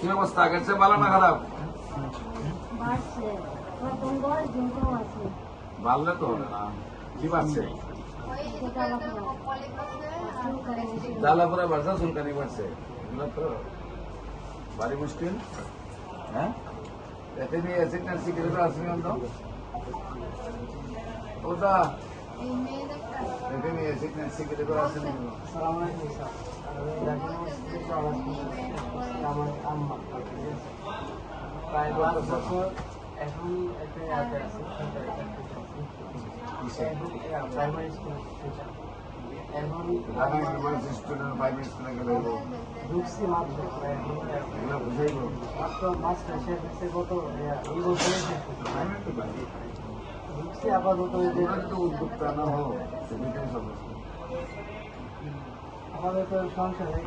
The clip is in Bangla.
কি অবস্থা? আগের চেয়ে ভালো না খারাপ? বাড়ছে, প্রথম 10 দিন কম আছে। বাড়লে তো হবে না। কি বাড়ছে? জ্বালা পরে বাড়ছে, চুলকানি বাড়ছে, এগুলো তো ভারী মুশকিল। হ্যাঁ, এতে নিয়ে অ্যাসিড না সিগারেট আসবে অন্ত ওটা এতে নিয়ে অ্যাসিড না সিগারেট আসে না। আমার আম্মা প্রায় 5 বছর এখন একটা আছে প্রাইমারি স্কুল এখন ঢুকছি মাত্র মাত্র মাস্টার শেষ হয়েছে গত এই বছরে শেষ ঢুকছি আপাতত উদ্যোক্তা না হোক আমাদের তো সংসারে